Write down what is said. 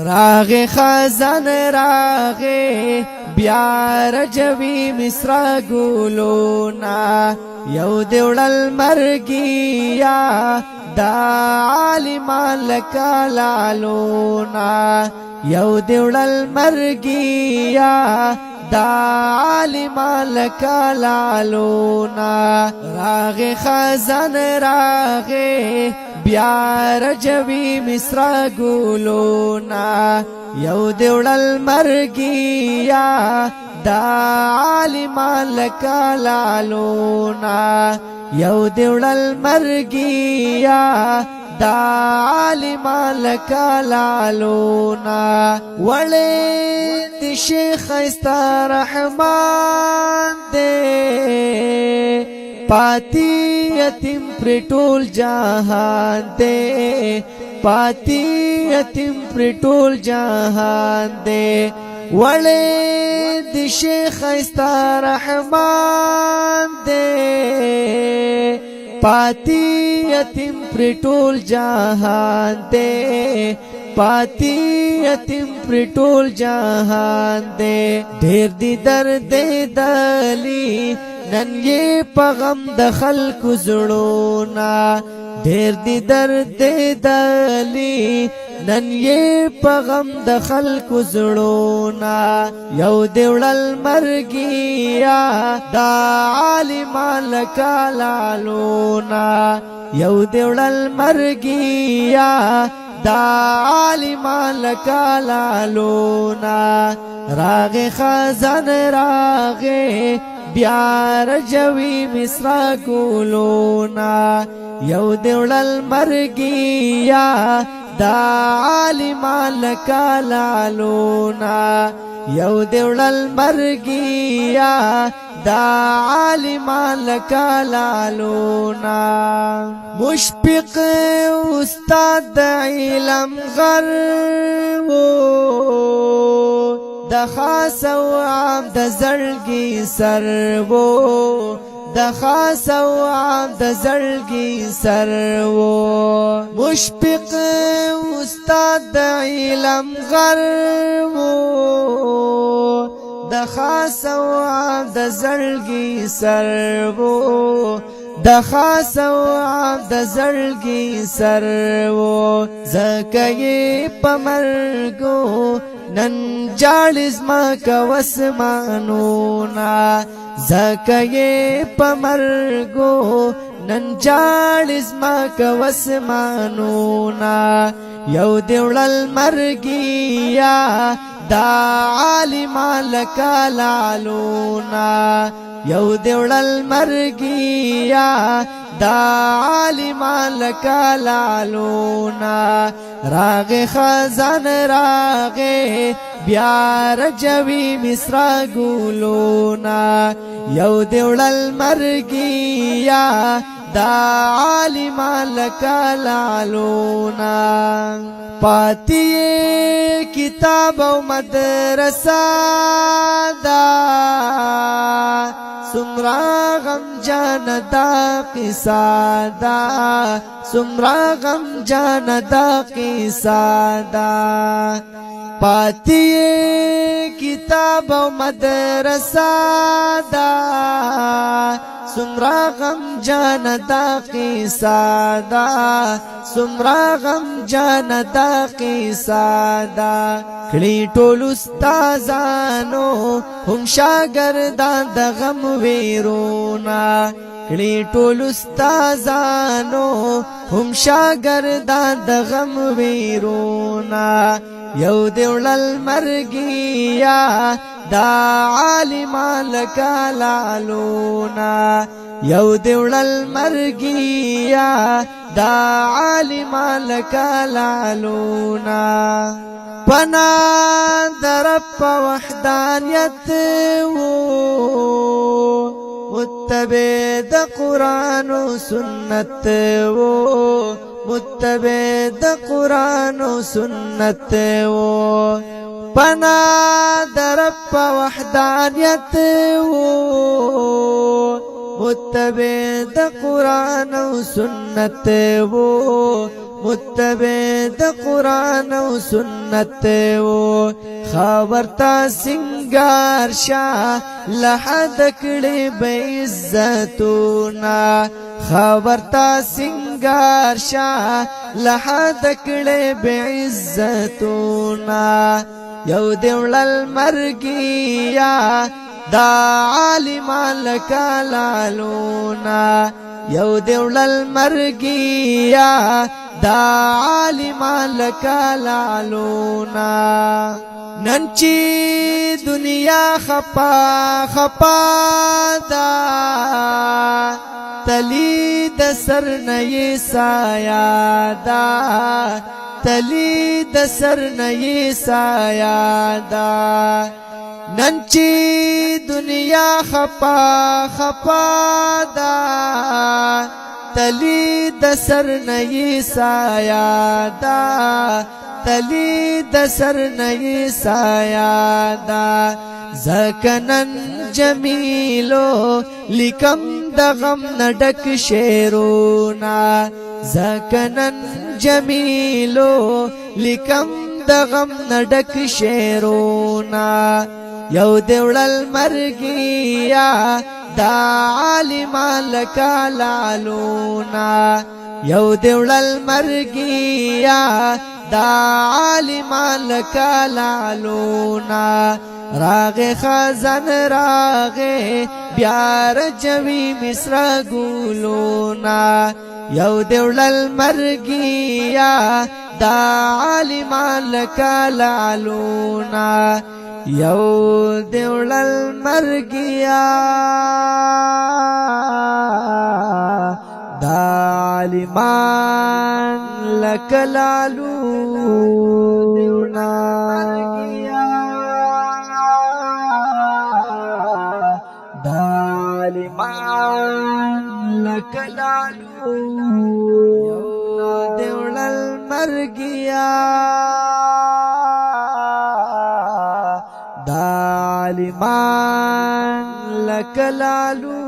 راغه خزان راغه بیا رجوی مصر ګلونا یو دیوړل مرګیا دا عالمان لکالالونا یو دیوړل مرګیا دا عالمان لکالالونا راغه خزان راغه بیا رجوی مصر ګلونا یو دیوړل مرګیا دا عالمان لکالالونا یو دیوړل مرګیا دا عالمان لکالالونا وړې د شیخ استا رحمان دې پاتی یتیم پر ټول جهان دے پاتی یتیم پر ټول جهان دے وړې د شیخ استا رحمان دے پاتی یتیم پر ټول جهان دے پاتی یتیم پر ټول جهان دے ډېر دی درد دلی نن یہ پغم د خلکو زړونا ډېر دی درد دلی نن یہ پغم د خلکو زړونا یو دیوړل مرګیا دا عالمان لکالالونا یو دیوړل مرګیا دا عالمان لکالالونا راغه خزان راغه بیا رجوی مصر ګلونا یو دیوړل مرګیا دا عالمان لکالالونا یو دیوړل مرګیا دا عالمان لکالالونا مشفق استاد د علم غر د خاص او عام د زړګي سر وو د خاص او عام د زړګي سر وو مشفق استاد د علم غر وو د خاص او عام د زړګي سر وو د خاص او عام د زړګي سر وو زکه پمرګو نن جالز ما کا وسمانونا زکه پمرګو نن جالز ما کا وسمانونا یو دیوړل مرګیا دا عالمان لکالالونا یو دیوړل مرګیا دا عالمان لکالالونا راغه خزان راغه بیا رجوی مصر ګلونا یو دیوړل مرګیا دا عالمان لکالالونا پاتی کتاب او مدرسه دا سمرا غم جان دا قصہ دا سمرا غم جان دا قصہ دا پاتی کتاب و مدرسہ دا سمرا غم جان دا قصہ دا سمرا غم جان دا قصہ دا کړي ټول استادانو هم شاګردان د غم ویرونا کړي ټول استادانو هم شاګردان د غم ویرونا یو دیوړل مرګیا دا عالمان لکالالونا یو دیوړل مرګیا دا عالمان لکالالونا پنا درپ وحدانیت وو متبع د قرآن و سنت وو متبع د قرآن و سنت وو پنا درپ وحدانیت وو متبع د قرآن و سنت وو متبع د قرآن او سنت و خبرتا سنگار شاه لحد کړي به عزتونا خبرتا سنگار شاه لحد کړي به عزتونا یو دیولل مرګیا دا عالمان لکالالونا یو دیولل مرګیا دا عالمان لکالالونا ننچی دنیا خپا خپا دا تلی د سر نئی سایا دا تلی د سر نئی سایا دا ننچی دنیا خپا خپا دا تلی د سر نئی سایا دا تلی د سر نئی سایا دا زکنن جمیلو لکم د غم نډک شیرونا زکنن جمیلو لکم د غم نډک شیرونا یو دیولل مرګیا دا عالمان لکالالونا یو دیولل مرګیا دا عالمان لکالالونا راغ خزن راغ بیار جوی مصر گولونا یو دیولل مرګیا دا عالمان لکالالونا یو دیولل مرګیا دا عالمان لکالالونا دا عالمان لکالالونا دیولل مرګیا دا عالمان لکالالونا